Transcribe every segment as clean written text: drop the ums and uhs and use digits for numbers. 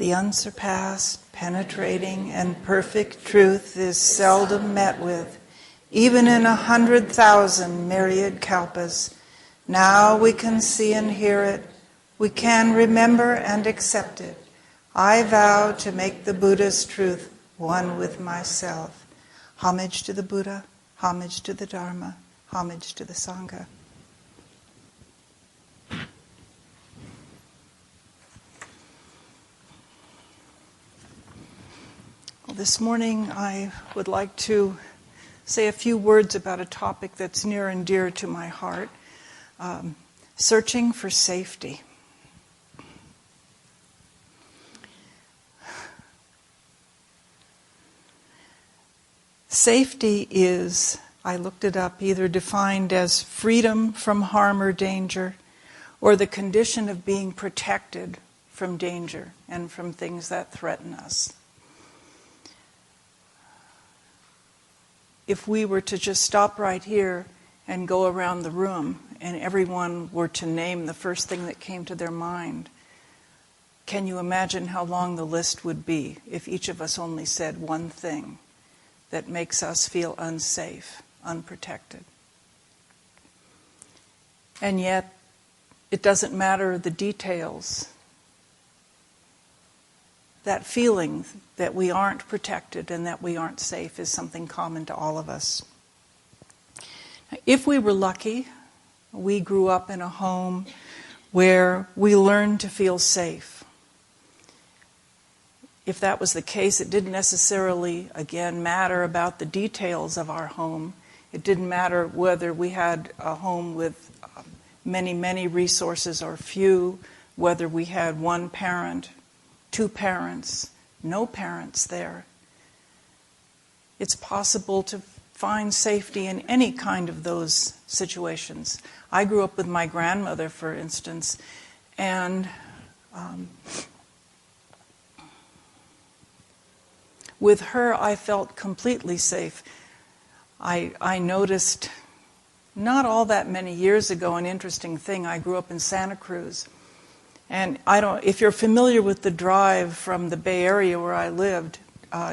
The unsurpassed, penetrating, and perfect truth is seldom met with, even in 100,000 myriad kalpas. Now we can see and hear it. We can remember and accept it. I vow to make the Buddha's truth one with myself. Homage to the Buddha, homage to the Dharma, homage to the Sangha. Well, this morning I would like to say a few words about a topic that's near and dear to my heart, searching for safety. Safety is, I looked it up, either defined as freedom from harm or danger, or the condition of being protected from danger and from things that threaten us. If we were to just stop right here and go around the room and everyone were to name the first thing that came to their mind, can you imagine how long the list would be if each of us only said one thing that makes us feel unsafe, unprotected? And yet, it doesn't matter the details. That feeling that we aren't protected and that we aren't safe is something common to all of us. If we were lucky, we grew up in a home where we learned to feel safe. If that was the case, it didn't necessarily, again, matter about the details of our home. It didn't matter whether we had a home with many, many resources or few, whether we had one parent, two parents, no parents there. It's possible to find safety in any kind of those situations. I grew up with my grandmother, for instance, and with her I felt completely safe. I noticed not all that many years ago an interesting thing. I grew up in Santa Cruz. And if you're familiar with the drive from the Bay Area where I lived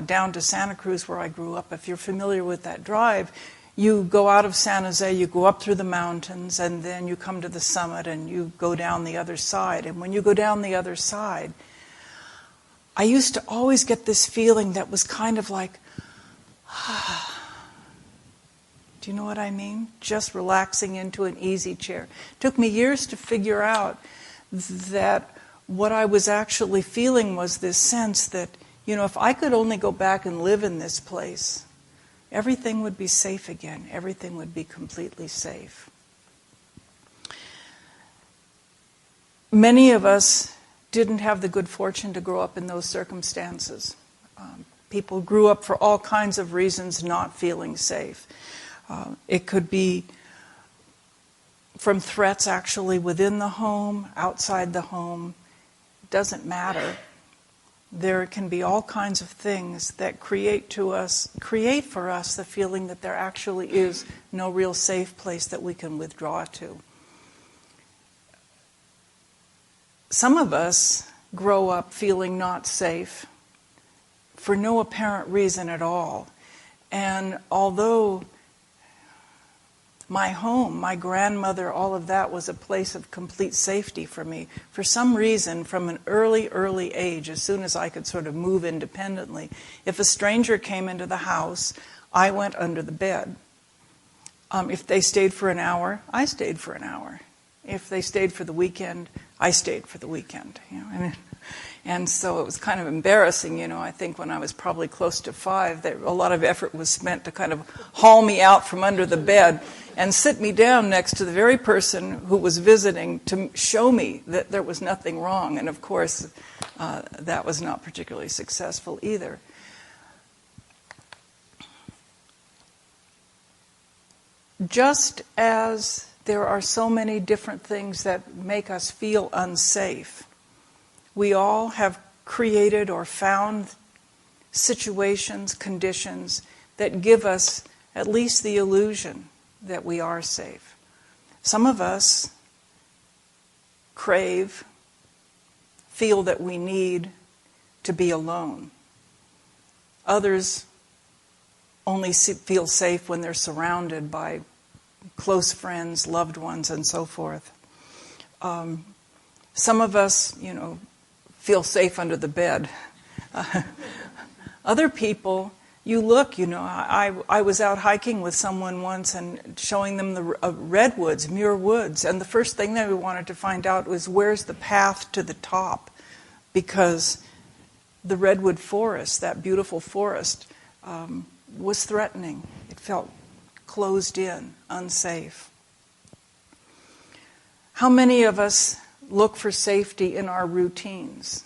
down to Santa Cruz where I grew up, if you're familiar with that drive, you go out of San Jose, you go up through the mountains, and then you come to the summit and you go down the other side. And when you go down the other side, I used to always get this feeling that was kind of like, do you know what I mean? Just relaxing into an easy chair. It took me years to figure out that what I was actually feeling was this sense that, if I could only go back and live in this place, everything would be safe again. Everything would be completely safe. Many of us didn't have the good fortune to grow up in those circumstances. People grew up for all kinds of reasons not feeling safe. It could be from threats actually within the home, outside the home. It doesn't matter. There can be all kinds of things that create for us the feeling that there actually is no real safe place that we can withdraw to. Some of us grow up feeling not safe for no apparent reason at all. And although my home, my grandmother, all of that was a place of complete safety for me, for some reason, from an early age, as soon as I could sort of move independently, if a stranger came into the house, I went under the bed. If they stayed for an hour, I stayed for an hour. If they stayed for the weekend, I stayed for the weekend. And so it was kind of embarrassing, I think when I was probably close to 5, that a lot of effort was spent to kind of haul me out from under the bed and sit me down next to the very person who was visiting to show me that there was nothing wrong. And of course, that was not particularly successful either. Just as there are so many different things that make us feel unsafe, we all have created or found situations, conditions that give us at least the illusion that we are safe. Some of us crave, feel that we need to be alone. Others only feel safe when they're surrounded by close friends, loved ones, and so forth. Some of us, feel safe under the bed. Other people, you look, I was out hiking with someone once and showing them the redwoods, Muir Woods, and the first thing that we wanted to find out was where's the path to the top, because the redwood forest, that beautiful forest, was threatening. It felt closed in, unsafe. How many of us look for safety in our routines?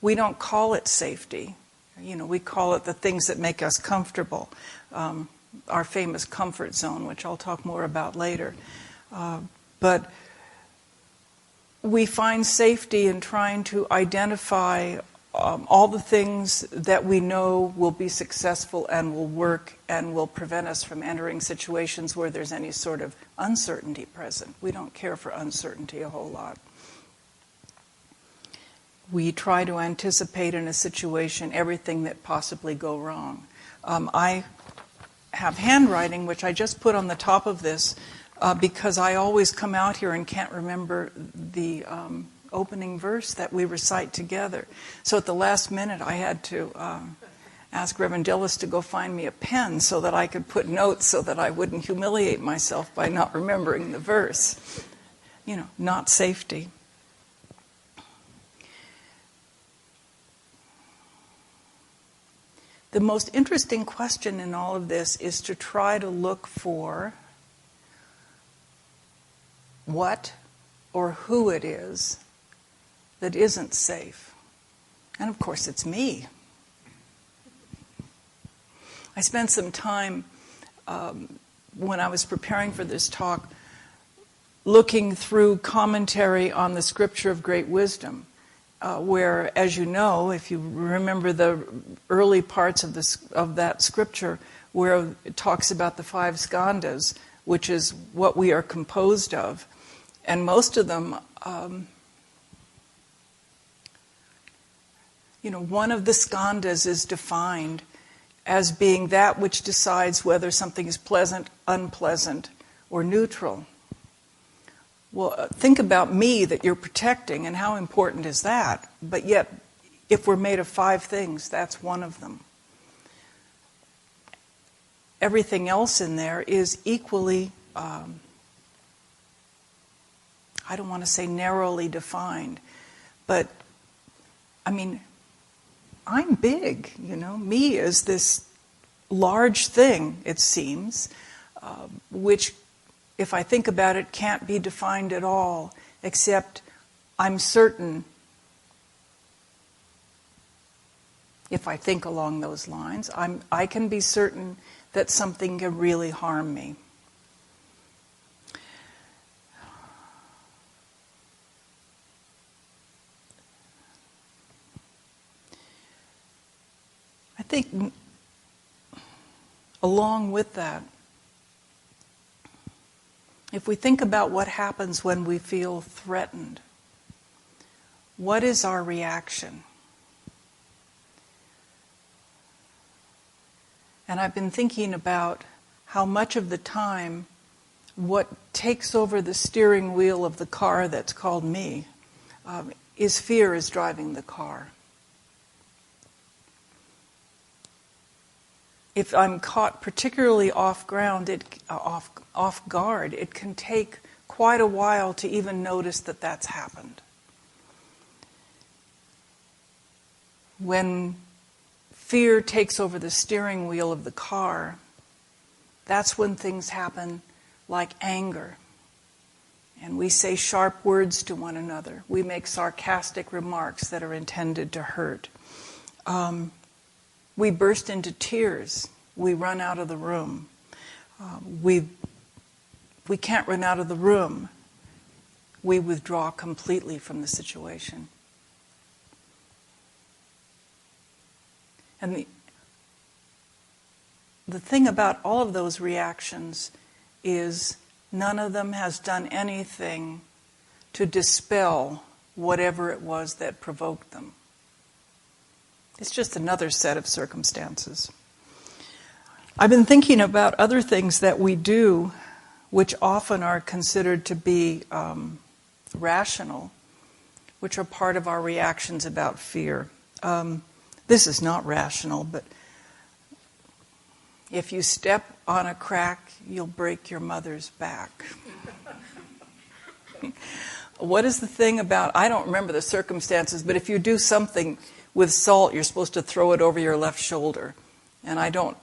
We don't call it safety. We call it the things that make us comfortable. Our famous comfort zone, which I'll talk more about later. But we find safety in trying to identify all the things that we know will be successful and will work and will prevent us from entering situations where there's any sort of uncertainty present. We don't care for uncertainty a whole lot. We try to anticipate in a situation everything that possibly go wrong. I have handwriting, which I just put on the top of this because I always come out here and can't remember the opening verse that we recite together. So at the last minute, I had to ask Reverend Dillis to go find me a pen so that I could put notes so that I wouldn't humiliate myself by not remembering the verse. Not safety. The most interesting question in all of this is to try to look for what or who it is that isn't safe. And of course, it's me. I spent some time when I was preparing for this talk looking through commentary on the Scripture of Great Wisdom. Where, as you know, if you remember the early parts of that scripture, where it talks about the 5 skandhas, which is what we are composed of, and most of them, one of the skandhas is defined as being that which decides whether something is pleasant, unpleasant, or neutral. Well, think about me that you're protecting, and how important is that? But yet, if we're made of 5 things, that's one of them. Everything else in there is equally, I don't want to say narrowly defined, but, I'm big, Me is this large thing, it seems, which, if I think about it, can't be defined at all, except I'm certain, if I think along those lines, I can be certain that something can really harm me. I think along with that, if we think about what happens when we feel threatened, what is our reaction? And I've been thinking about how much of the time what takes over the steering wheel of the car that's called me is fear is driving the car. If I'm caught particularly off guard, it can take quite a while to even notice that that's happened. When fear takes over the steering wheel of the car, that's when things happen like anger. And we say sharp words to one another. We make sarcastic remarks that are intended to hurt. We burst into tears. We run out of the room. We can't run out of the room. We withdraw completely from the situation. And the thing about all of those reactions is none of them has done anything to dispel whatever it was that provoked them. It's just another set of circumstances. I've been thinking about other things that we do, which often are considered to be rational, which are part of our reactions about fear. This is not rational, but if you step on a crack, you'll break your mother's back. What is the thing about, I don't remember the circumstances, but if you do something with salt, you're supposed to throw it over your left shoulder. And I don't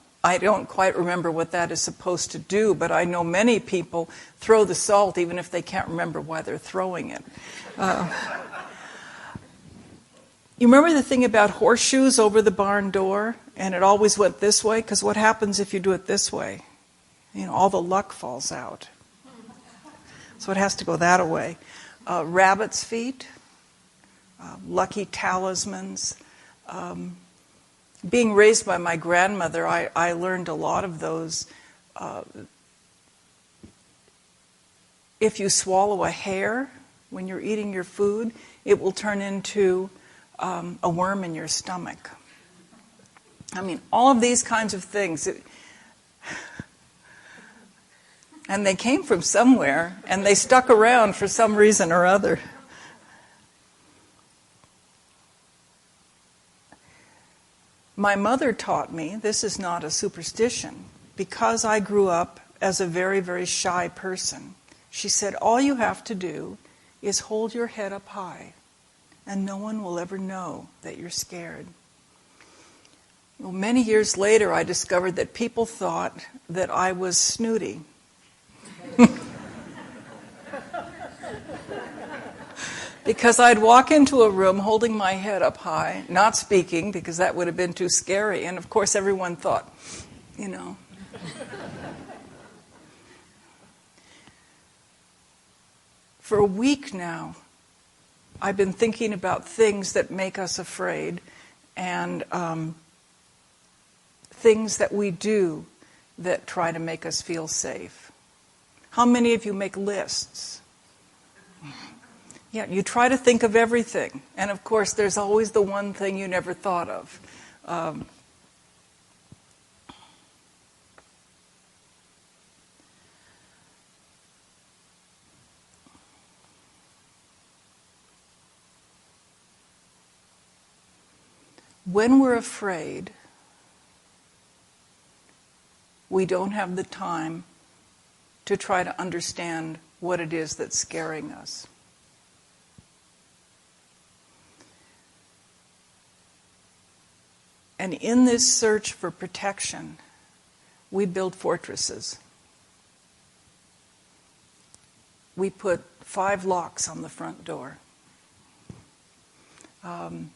quite remember what that is supposed to do, but I know many people throw the salt even if they can't remember why they're throwing it. You remember the thing about horseshoes over the barn door? And it always went this way? Because what happens if you do it this way? All the luck falls out. So it has to go that way. Rabbit's feet, lucky talismans. Being raised by my grandmother, I learned a lot of those. If you swallow a hair when you're eating your food, it will turn into a worm in your stomach. I mean, all of these kinds of things. And they came from somewhere, and they stuck around for some reason or other. My mother taught me, this is not a superstition, because I grew up as a very, very shy person. She said, all you have to do is hold your head up high, and no one will ever know that you're scared. Well, many years later, I discovered that people thought that I was snooty. Because I'd walk into a room holding my head up high, not speaking, because that would have been too scary. And of course, everyone thought, For a week now, I've been thinking about things that make us afraid and things that we do that try to make us feel safe. How many of you make lists? Yeah, you try to think of everything. And of course, there's always the one thing you never thought of. When we're afraid, we don't have the time to try to understand what it is that's scaring us. And in this search for protection, we build fortresses. We put 5 locks on the front door. And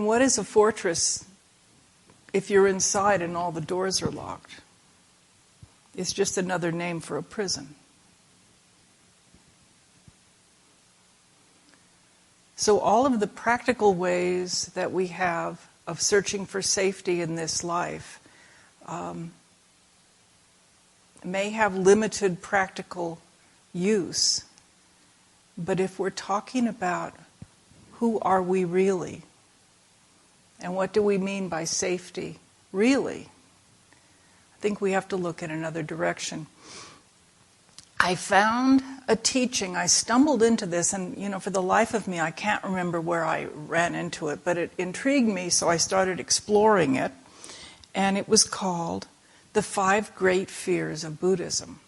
what is a fortress if you're inside and all the doors are locked? It's just another name for a prison. So all of the practical ways that we have of searching for safety in this life may have limited practical use. But if we're talking about who are we really, and what do we mean by safety really, I think we have to look in another direction. I found a teaching, I stumbled into this, and for the life of me, I can't remember where I ran into it, but it intrigued me, so I started exploring it, and it was called The 5 Great Fears of Buddhism.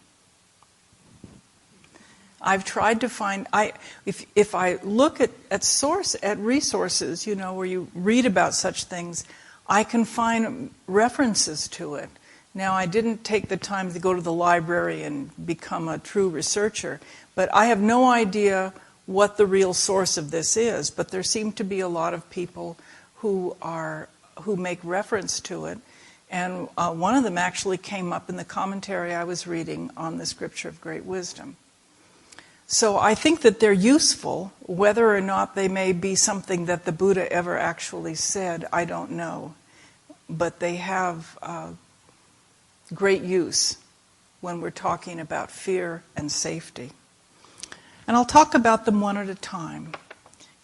I've tried to find, if I look at resources, where you read about such things, I can find references to it. Now, I didn't take the time to go to the library and become a true researcher, but I have no idea what the real source of this is. But there seem to be a lot of people who make reference to it, and one of them actually came up in the commentary I was reading on the Scripture of Great Wisdom. So I think that they're useful. Whether or not they may be something that the Buddha ever actually said, I don't know. But they have great use when we're talking about fear and safety. And I'll talk about them one at a time.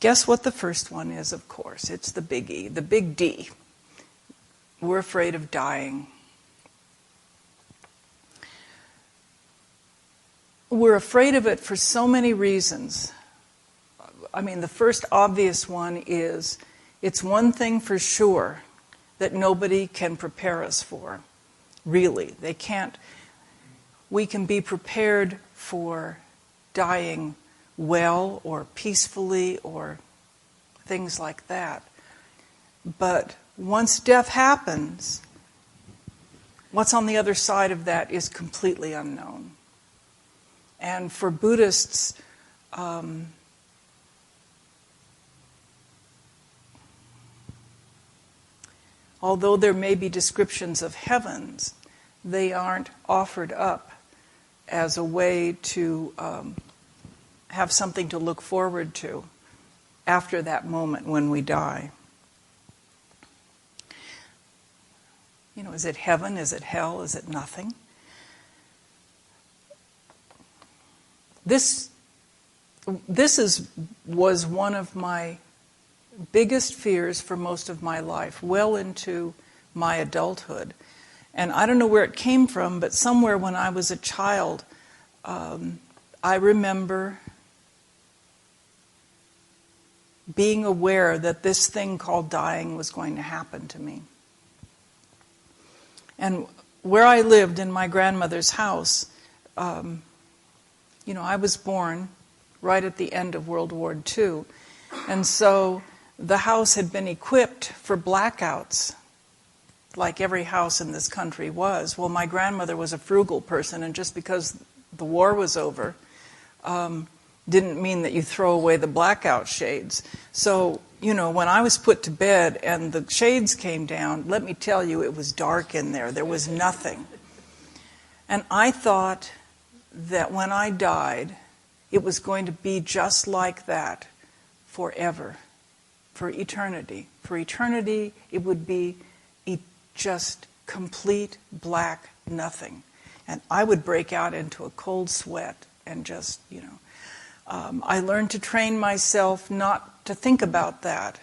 Guess what the first one is, of course. It's the big E, the big D. We're afraid of dying. We're afraid of it for so many reasons. I mean, the first obvious one is it's one thing for sure that nobody can prepare us for. Really, they can't. We can be prepared for dying well or peacefully or things like that. But once death happens, what's on the other side of that is completely unknown. And for Buddhists, although there may be descriptions of heavens, they aren't offered up as a way to have something to look forward to after that moment when we die. You know, is it heaven? Is it hell? Is it nothing? This was one of my biggest fears for most of my life, well into my adulthood. And I don't know where it came from, but somewhere when I was a child, I remember being aware that this thing called dying was going to happen to me. And where I lived in my grandmother's house, I was born right at the end of World War II. And so the house had been equipped for blackouts, like every house in this country was. Well, my grandmother was a frugal person, and just because the war was over didn't mean that you throw away the blackout shades. So, when I was put to bed and the shades came down, let me tell you, it was dark in there. There was nothing. And I thought that when I died, it was going to be just like that forever, for eternity. For eternity, it would be just complete black nothing. And I would break out into a cold sweat and just, I learned to train myself not to think about that.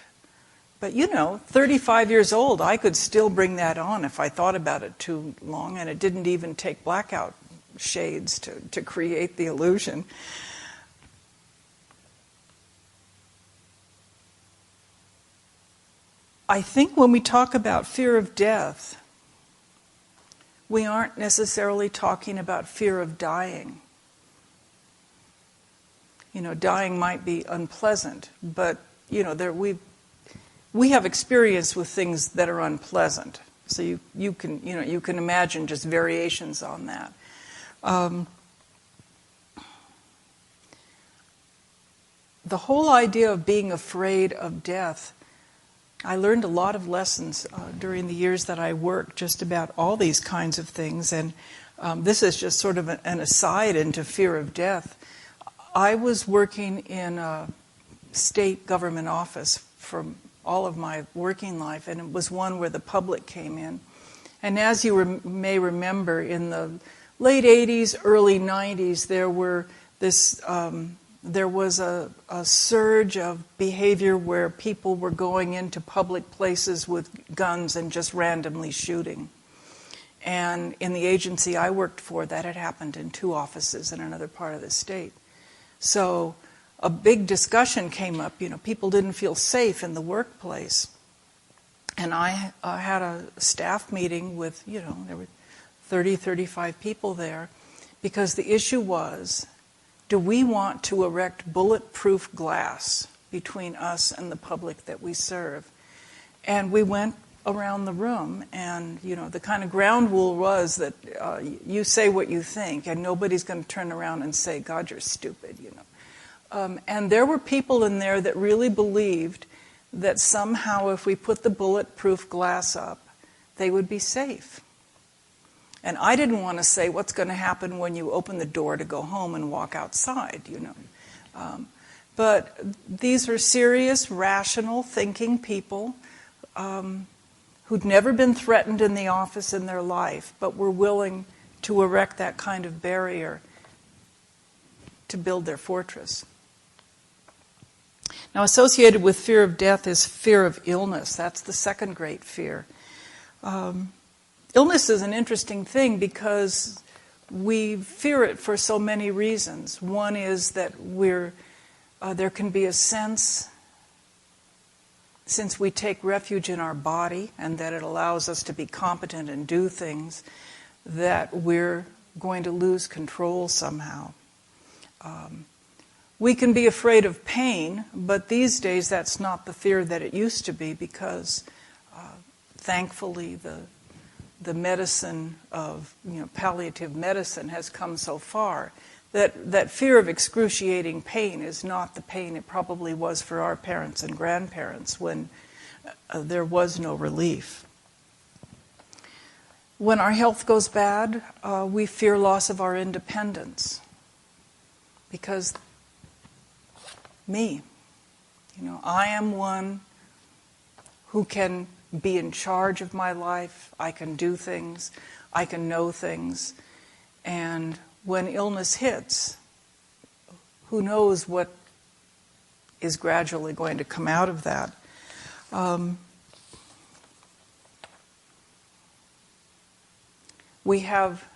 But 35 years old, I could still bring that on if I thought about it too long, and it didn't even take blackout shades to create the illusion. I think when we talk about fear of death, we aren't necessarily talking about fear of dying. Dying might be unpleasant, but we have experience with things that are unpleasant. So you can imagine just variations on that. The whole idea of being afraid of death, I learned a lot of lessons during the years that I worked just about all these kinds of things, and this is just sort of an aside into fear of death. I was working in a state government office for all of my working life, and it was one where the public came in. And as you may remember, in the late 80s, early 90s, there was a surge of behavior where people were going into public places with guns and just randomly shooting. And in the agency I worked for, that had happened in 2 offices in another part of the state. So a big discussion came up. People didn't feel safe in the workplace. And I had a staff meeting with, there were 30, 35 people there, because the issue was, do we want to erect bulletproof glass between us and the public that we serve? And we went around the room, and the kind of ground rule was that you say what you think, and nobody's going to turn around and say, God, you're stupid, and there were people in there that really believed that somehow if we put the bulletproof glass up, they would be safe. And I didn't want to say what's going to happen when you open the door to go home and walk outside, But these are serious, rational, thinking people who'd never been threatened in the office in their life, but were willing to erect that kind of barrier. to build their fortress. Now, associated with fear of death is fear of illness. That's the second great fear. Illness is an interesting thing because we fear it for so many reasons. One is that there can be a sense, since we take refuge in our body and that it allows us to be competent and do things, that we're going to lose control somehow. We can be afraid of pain, but these days that's not the fear that it used to be because thankfully the medicine of palliative medicine has come so far that fear of excruciating pain is not the pain it probably was for our parents and grandparents when there was no relief. When our health goes bad, we fear loss of our independence because I am one who can be in charge of my life. I can do things. I can know things. And when illness hits, who knows what is gradually going to come out of that. We have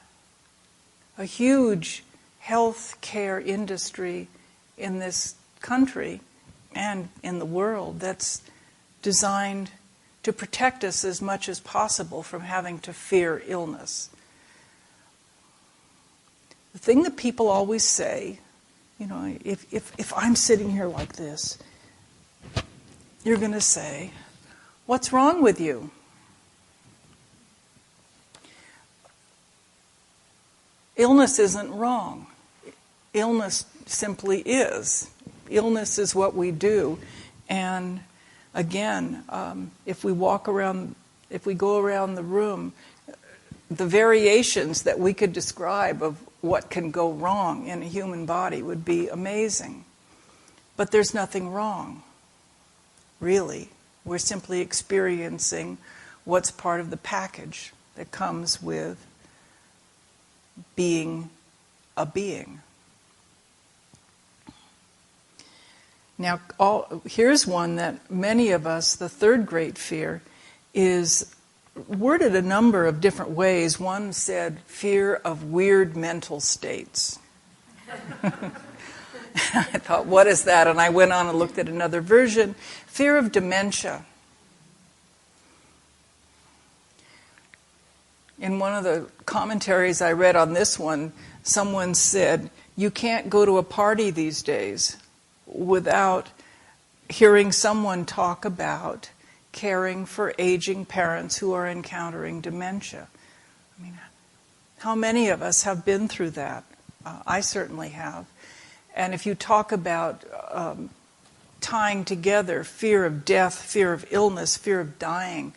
a huge health care industry in this country and in the world that's designed to protect us as much as possible from having to fear illness. The thing that people always say, if I'm sitting here like this, you're going to say, "What's wrong with you?" Illness isn't wrong. Illness simply is. Illness is what we do. And again, if we go around the room, the variations that we could describe of what can go wrong in a human body would be amazing. But there's nothing wrong, really. We're simply experiencing what's part of the package that comes with being a being. Now, here's one that many of us, the third great fear, is worded a number of different ways. One said, fear of weird mental states. I thought, what is that? And I went on and looked at another version. Fear of dementia. In one of the commentaries I read on this one, someone said, you can't go to a party these days without hearing someone talk about caring for aging parents who are encountering dementia. I mean, how many of us have been through that? I certainly have. And if you talk about tying together fear of death, fear of illness, fear of dying,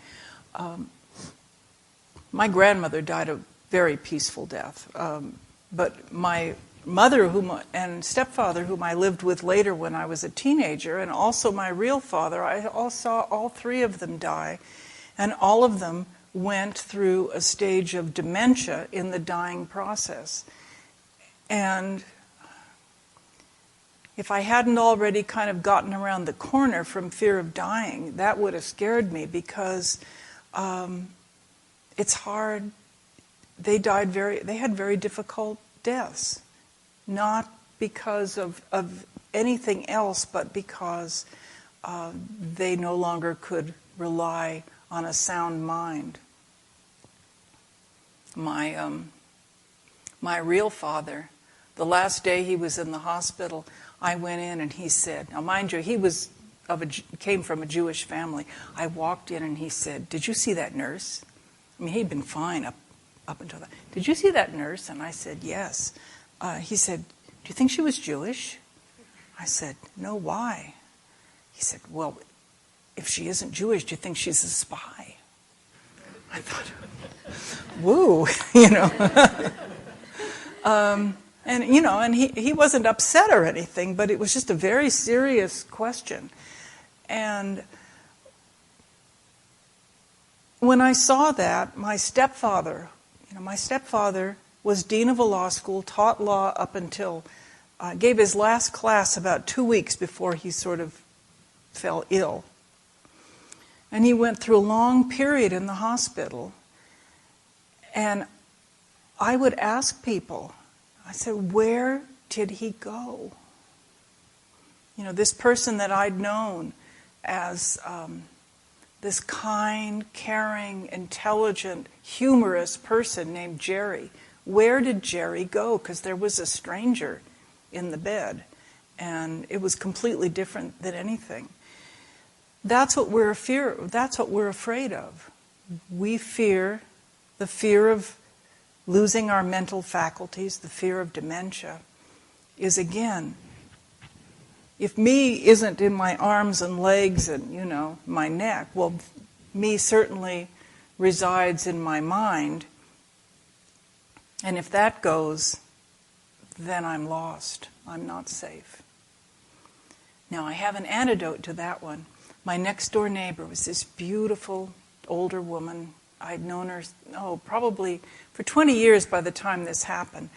my grandmother died a very peaceful death. But my mother and stepfather, whom I lived with later when I was a teenager, and also my real father, I saw all three of them die. And all of them went through a stage of dementia in the dying process. And if I hadn't already kind of gotten around the corner from fear of dying, that would have scared me because it's hard. They had very difficult deaths. Not because of anything else, but because they no longer could rely on a sound mind. My real father, the last day he was in the hospital, I went in and he said, now mind you, he came from a Jewish family. I walked in and he said, "Did you see that nurse?" I mean, he'd been fine up until that. "Did you see that nurse?" And I said, "Yes." He said, "Do you think she was Jewish?" I said, "No, why?" He said, "Well, if she isn't Jewish, do you think she's a spy?" I thought, woo, And he wasn't upset or anything, but it was just a very serious question. And when I saw that, my stepfather was dean of a law school, taught law up until gave his last class about 2 weeks before he sort of fell ill. And he went through a long period in the hospital. And I would ask people, I said, where did he go? You know, this person that I'd known as this kind, caring, intelligent, humorous person named Jerry. Where did Jerry go? Because there was a stranger in the bed, and it was completely different than anything. That's what we're afraid of. We fear the fear of losing our mental faculties, the fear of dementia, is again, if me isn't in my arms and legs and, you know, my neck, well, me certainly resides in my mind. And if that goes, then I'm lost. I'm not safe. Now, I have an antidote to that one. My next door neighbor was this beautiful older woman. I'd known her, probably for 20 years by the time this happened.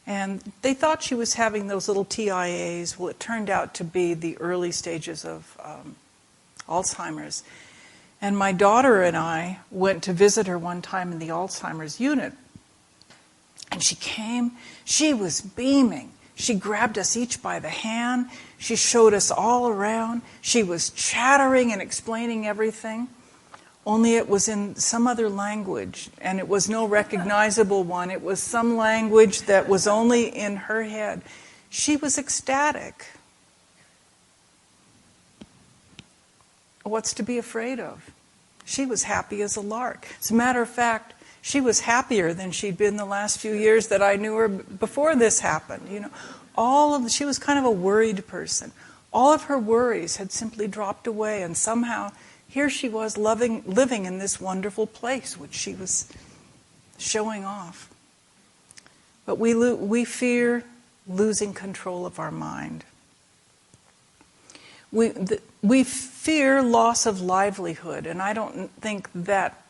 And they thought she was having those little TIAs. Well, it turned out to be the early stages of Alzheimer's. And my daughter and I went to visit her one time in the Alzheimer's unit. And she came, she was beaming. She grabbed us each by the hand. She showed us all around. She was chattering and explaining everything. Only it was in some other language, and it was no recognizable one. It was some language that was only in her head. She was ecstatic. What's to be afraid of? She was happy as a lark. As a matter of fact, she was happier than she'd been the last few years that I knew her before this happened. You know, she was kind of a worried person. All of her worries had simply dropped away, and somehow here she was living in this wonderful place, which she was showing off. But we fear losing control of our mind. We fear loss of livelihood, and I don't think that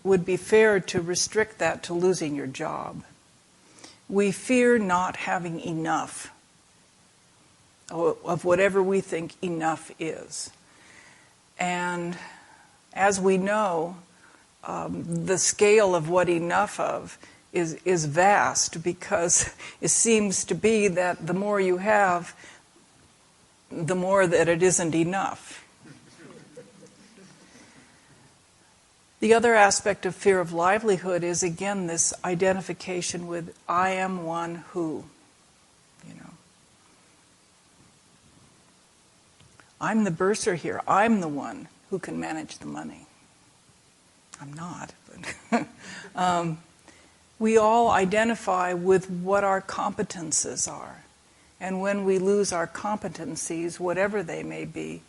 would be fair to restrict that to losing your job. We fear not having enough of whatever we think enough is. And as we know, the scale of what enough of is vast, because it seems to be that the more you have, the more that it isn't enough. The other aspect of fear of livelihood is, again, this identification with I am one who, I'm the bursar here. I'm the one who can manage the money. I'm not. But we all identify with what our competences are. And when we lose our competencies, whatever they may be,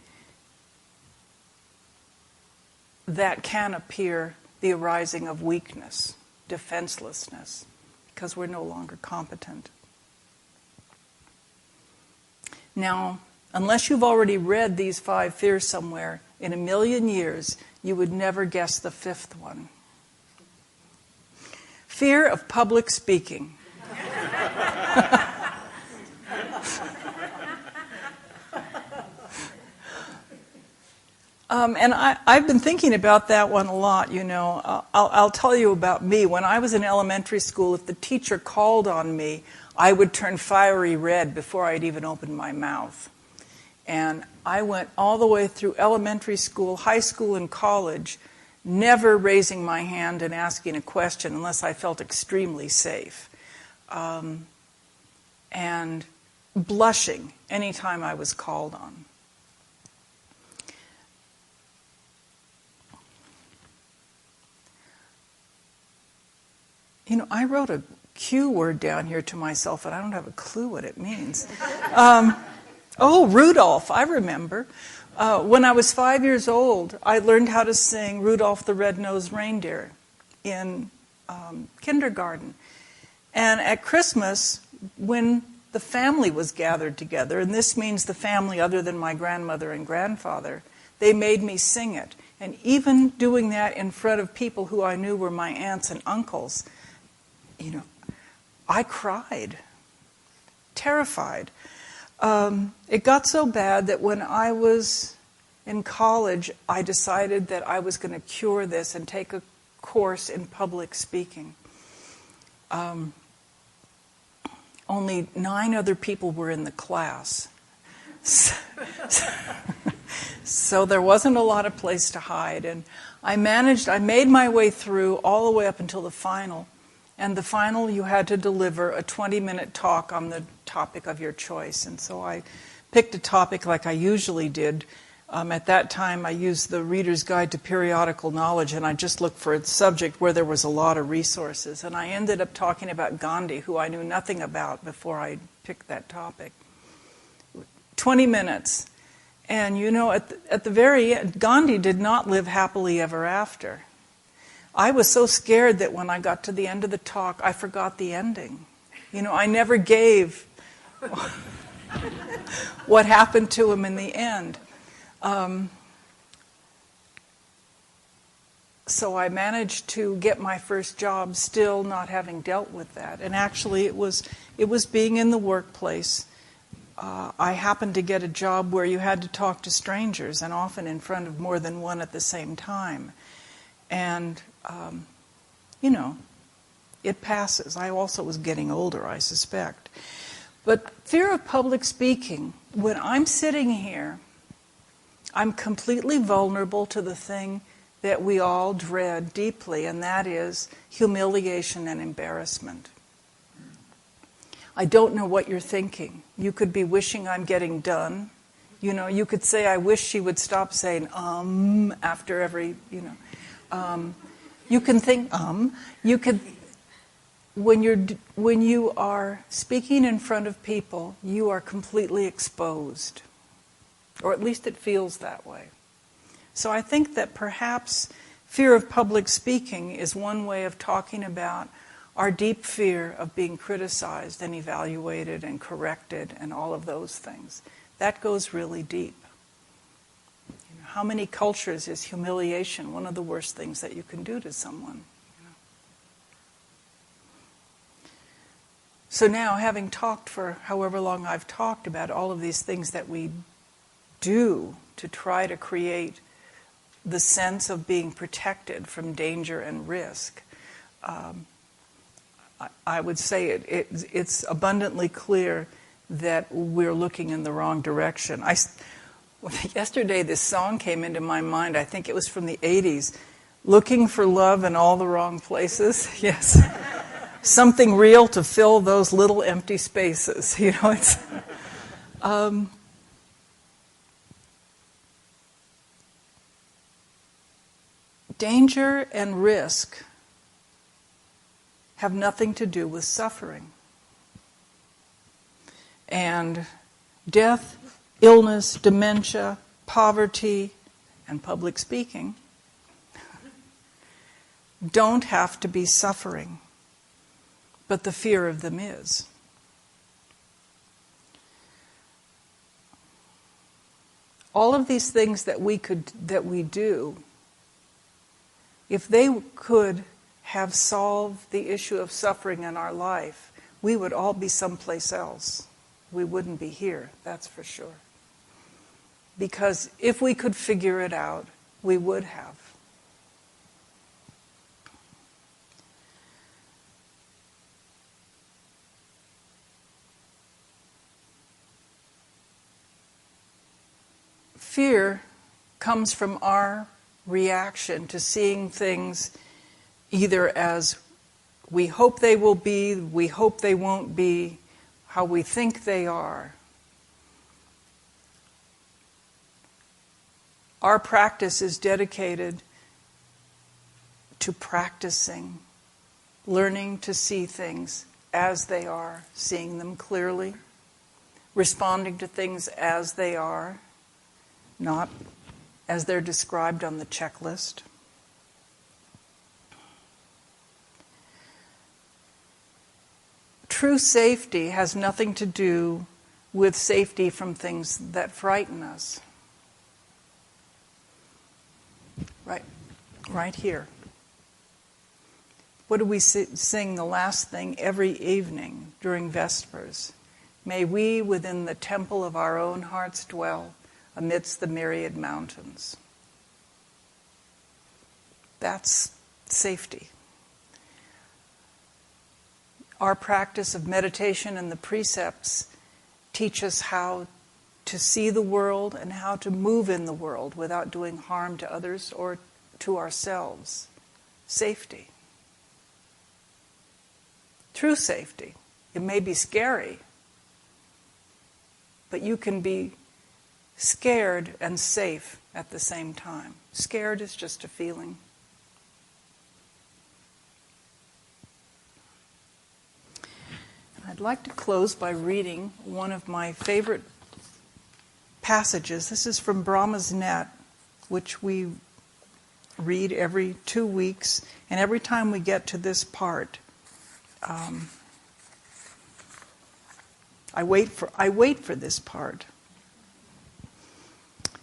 that can appear the arising of weakness, defenselessness, because we're no longer competent. Now, unless you've already read these 5 fears somewhere, in a million years, you would never guess the 5th one. Fear of public speaking. And I've been thinking about that one a lot, I'll tell you about me. When I was in elementary school, if the teacher called on me, I would turn fiery red before I'd even open my mouth. And I went all the way through elementary school, high school, and college, never raising my hand and asking a question unless I felt extremely safe. And blushing anytime I was called on. I wrote a Q word down here to myself, and I don't have a clue what it means. Rudolph, I remember. When I was 5 years old, I learned how to sing Rudolph the Red-Nosed Reindeer in kindergarten. And at Christmas, when the family was gathered together, and this means the family other than my grandmother and grandfather, they made me sing it. And even doing that in front of people who I knew were my aunts and uncles, I cried. terrified. It got so bad that when I was in college, I decided that I was going to cure this and take a course in public speaking. Only 9 other people were in the class. So there wasn't a lot of place to hide. And I made my way through all the way up until the final. And the final, you had to deliver a 20-minute talk on the topic of your choice. And so I picked a topic like I usually did. At that time, I used the Reader's Guide to Periodical Knowledge, and I just looked for a subject where there was a lot of resources. And I ended up talking about Gandhi, who I knew nothing about before I picked that topic. 20 minutes. And you know, at the very end, Gandhi did not live happily ever after. I was so scared that when I got to the end of the talk, I forgot the ending. You know, I never gave what happened to him in the end. So I managed to get my first job still not having dealt with that. And actually it was being in the workplace. I happened to get a job where you had to talk to strangers, and often in front of more than one at the same time. And, you know, it passes. I also was getting older, I suspect. But fear of public speaking, when I'm sitting here, I'm completely vulnerable to the thing that we all dread deeply, and that is humiliation and embarrassment. I don't know what you're thinking. You could be wishing I'm getting done. You know, you could say, I wish she would stop saying, after every, you know. You can think, You could, when you are speaking in front of people, you are completely exposed. Or at least it feels that way. So I think that perhaps fear of public speaking is one way of talking about our deep fear of being criticized and evaluated and corrected and all of those things. That goes really deep. You know, how many cultures is humiliation one of the worst things that you can do to someone? You know? So now, having talked for however long I've talked about all of these things that we do to try to create the sense of being protected from danger and risk, I would say it's abundantly clear that we're looking in the wrong direction. Yesterday this song came into my mind, I think it was from the 80s, Looking for Love in All the Wrong Places. Yes. Something real to fill those little empty spaces. You know, it's... Danger and risk have nothing to do with suffering. And death, illness, dementia, poverty, and public speaking don't have to be suffering, but the fear of them is. All of these things that we do, if they could have solved the issue of suffering in our life, we would all be someplace else. We wouldn't be here, that's for sure. Because if we could figure it out, we would have. Fear comes from our reaction to seeing things either as we hope they will be, we hope they won't be, how we think they are. Our practice is dedicated to practicing, learning to see things as they are, seeing them clearly, responding to things as they are, not as they're described on the checklist. True safety has nothing to do with safety from things that frighten us. Right here. What do we sing the last thing every evening during Vespers? May we within the temple of our own hearts dwell amidst the myriad mountains. That's safety. Our practice of meditation and the precepts teach us how to see the world and how to move in the world without doing harm to others or to ourselves. Safety. True safety. It may be scary, but you can be scared and safe at the same time. Scared is just a feeling. I'd like to close by reading one of my favorite passages. This is from Brahma's Net, which we read every 2 weeks, and every time we get to this part, I wait for this part.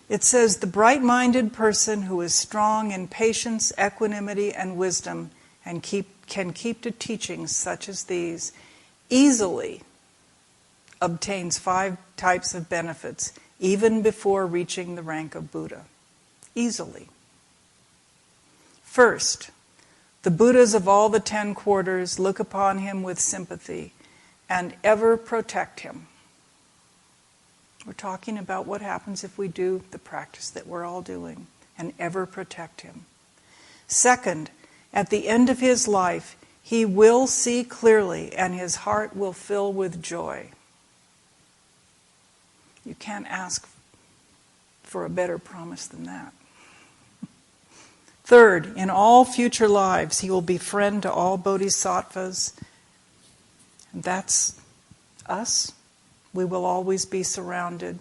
It says, "The bright-minded person who is strong in patience, equanimity, and wisdom, and can keep to teachings such as these, easily obtains 5 types of benefits, even before reaching the rank of Buddha." Easily. First, the Buddhas of all the 10 quarters look upon him with sympathy and ever protect him. We're talking about what happens if we do the practice that we're all doing, and ever protect him. Second, at the end of his life, he will see clearly and his heart will fill with joy. You can't ask for a better promise than that. Third, in all future lives, he will be friend to all bodhisattvas. And that's us. We will always be surrounded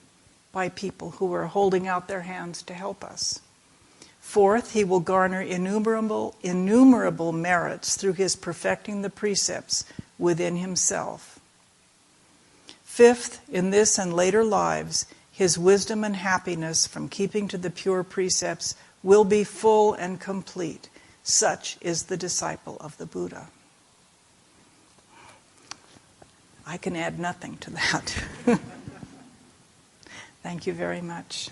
by people who are holding out their hands to help us. Fourth, he will garner innumerable merits through his perfecting the precepts within himself. Fifth, in this and later lives, his wisdom and happiness from keeping to the pure precepts will be full and complete. Such is the disciple of the Buddha. I can add nothing to that. Thank you very much.